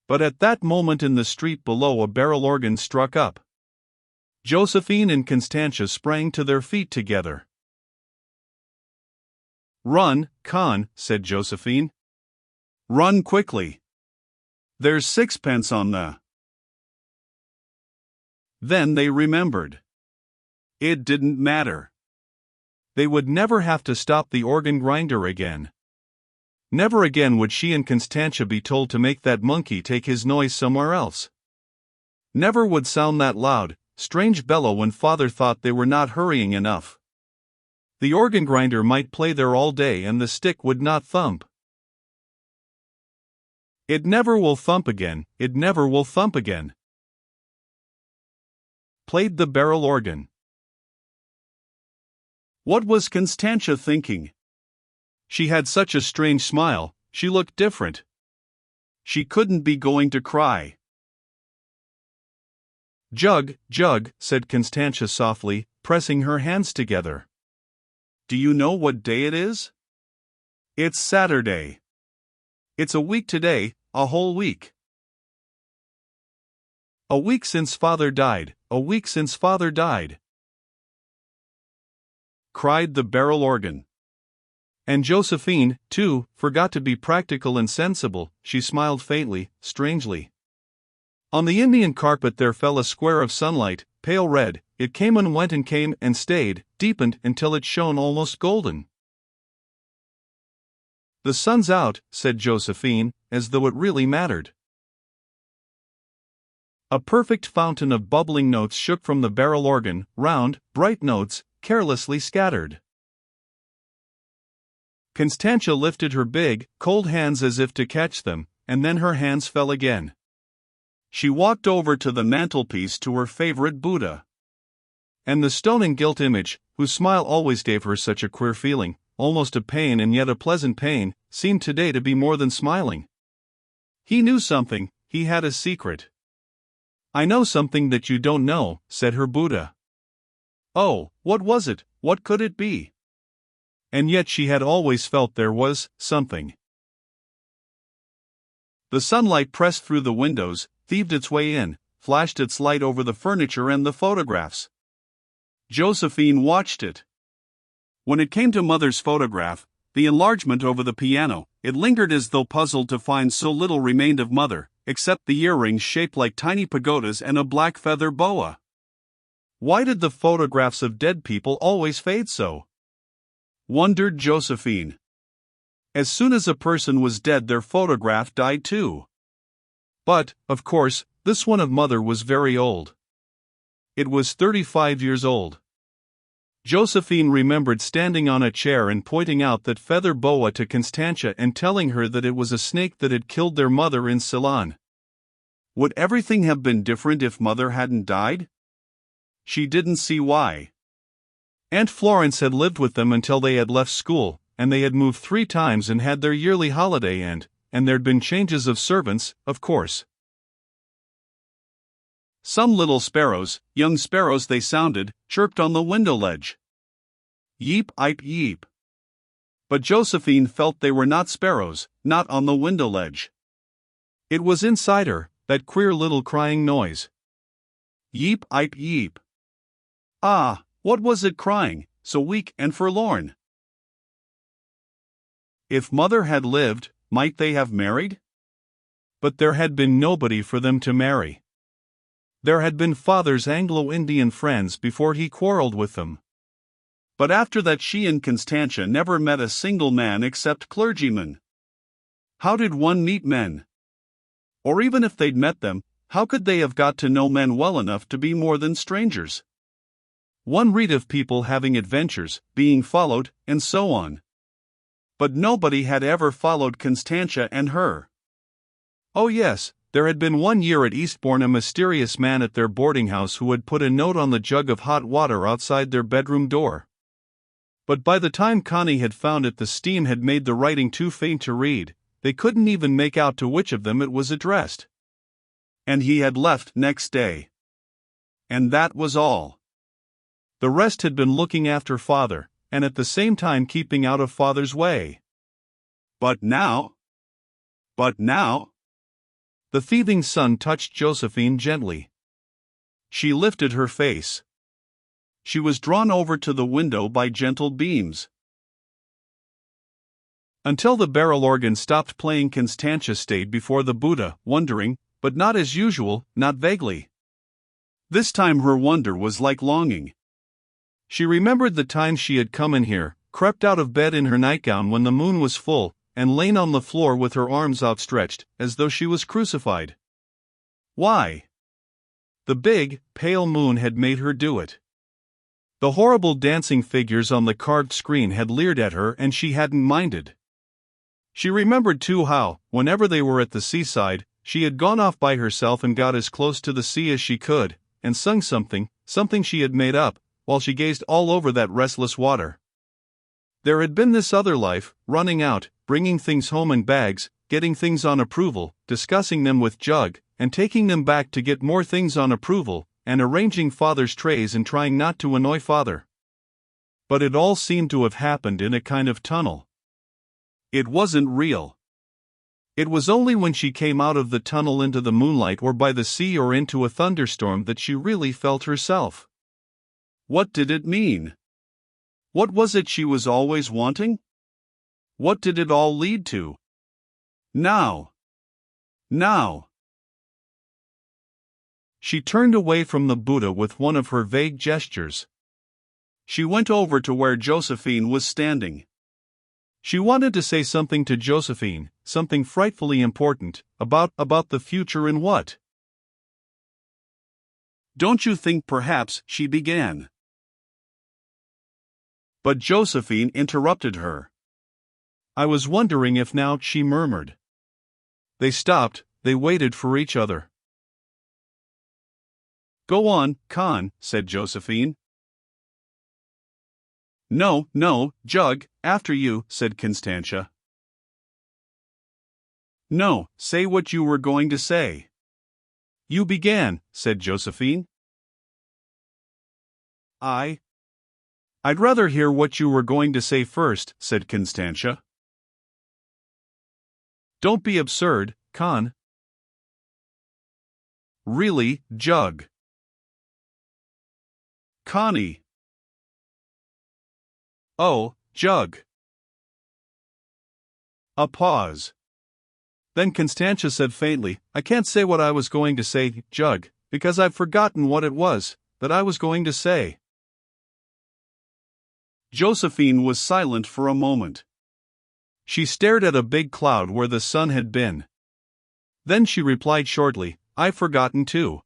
But at that moment in the street below a barrel organ struck up. Josephine and Constantia sprang to their feet together. "Run, Con," said Josephine. "Run quickly. There's sixpence on the—" Then they remembered. It didn't matter. They would never have to stop the organ grinder again. Never again would she and Constantia be told to make that monkey take his noise somewhere else. Never would sound that loud, strange bellow when father thought they were not hurrying enough. The organ grinder might play there all day and the stick would not thump. It never will thump again, it never will thump again. Played the barrel organ. What was Constantia thinking? She had such a strange smile, she looked different. She couldn't be going to cry. "Jug, Jug," said Constantia softly, pressing her hands together. "Do you know what day it is? It's Saturday. It's a week today, a whole week. A week since father died, a week since father died," cried the barrel organ. And Josephine, too, forgot to be practical and sensible. She smiled faintly, strangely. On the Indian carpet there fell a square of sunlight, pale red. It came and went and came and stayed, deepened until it shone almost golden. "The sun's out," said Josephine, as though it really mattered. A perfect fountain of bubbling notes shook from the barrel organ, round, bright notes, carelessly scattered. Constantia lifted her big, cold hands as if to catch them, and then her hands fell again. She walked over to the mantelpiece to her favorite Buddha. And the stone and gilt image, whose smile always gave her such a queer feeling, almost a pain and yet a pleasant pain, seemed today to be more than smiling. He knew something, he had a secret. "I know something that you don't know," said her Buddha. Oh, what was it? What could it be? And yet she had always felt there was something. The sunlight pressed through the windows, thieved its way in, flashed its light over the furniture and the photographs. Josephine watched it. When it came to Mother's photograph, the enlargement over the piano, it lingered as though puzzled to find so little remained of Mother, except the earrings shaped like tiny pagodas and a black feather boa. Why did the photographs of dead people always fade so? Wondered Josephine. As soon as a person was dead, their photograph died too. But, of course, this one of Mother was very old. It was 35 years old. Josephine remembered standing on a chair and pointing out that feather boa to Constantia and telling her that it was a snake that had killed their mother in Ceylon. Would everything have been different if Mother hadn't died? She didn't see why. Aunt Florence had lived with them until they had left school, and they had moved 3 times and had their yearly holiday and there'd been changes of servants, of course. Some little sparrows, young sparrows they sounded, chirped on the window ledge. Yeep, ipe, yeep. But Josephine felt they were not sparrows, not on the window ledge. It was inside her, that queer little crying noise. Yeep, ipe, yeep. Ah, what was it crying, so weak and forlorn? If Mother had lived, might they have married? But there had been nobody for them to marry. There had been Father's Anglo-Indian friends before he quarreled with them. But after that she and Constantia never met a single man except clergymen. How did one meet men? Or even if they'd met them, how could they have got to know men well enough to be more than strangers? One read of people having adventures, being followed, and so on. But nobody had ever followed Constantia and her. Oh yes, there had been one year at Eastbourne a mysterious man at their boarding house who had put a note on the jug of hot water outside their bedroom door. But by the time Connie had found it, the steam had made the writing too faint to read. They couldn't even make out to which of them it was addressed. And he had left next day. And that was all. The rest had been looking after Father, and at the same time keeping out of Father's way. But now? The thieving sun touched Josephine gently. She lifted her face. She was drawn over to the window by gentle beams. Until the barrel organ stopped playing, Constantia stayed before the Buddha, wondering, but not as usual, not vaguely. This time her wonder was like longing. She remembered the times she had come in here, crept out of bed in her nightgown when the moon was full, and lain on the floor with her arms outstretched, as though she was crucified. Why? The big, pale moon had made her do it. The horrible dancing figures on the carved screen had leered at her and she hadn't minded. She remembered too how, whenever they were at the seaside, she had gone off by herself and got as close to the sea as she could, and sung something she had made up, while she gazed all over that restless water. There had been this other life, running out, bringing things home in bags, getting things on approval, discussing them with Jug, and taking them back to get more things on approval, and arranging Father's trays and trying not to annoy Father. But it all seemed to have happened in a kind of tunnel. It wasn't real. It was only when she came out of the tunnel into the moonlight or by the sea or into a thunderstorm that she really felt herself. What did it mean? What was it she was always wanting? What did it all lead to? Now. She turned away from the Buddha with one of her vague gestures. She went over to where Josephine was standing. She wanted to say something to Josephine, something frightfully important, about the future and what? Don't you think perhaps, she began. But Josephine interrupted her. I was wondering if now, she murmured. They stopped, they waited for each other. Go on, Con, said Josephine. No, Jug, after you, said Constantia. No, say what you were going to say. You began, said Josephine. I'd rather hear what you were going to say first, said Constantia. Don't be absurd, Con. Really, Jug. Connie. Oh, Jug. A pause. Then Constantia said faintly, I can't say what I was going to say, Jug, because I've forgotten what it was that I was going to say. Josephine was silent for a moment. She stared at a big cloud where the sun had been. Then she replied shortly, I've forgotten too.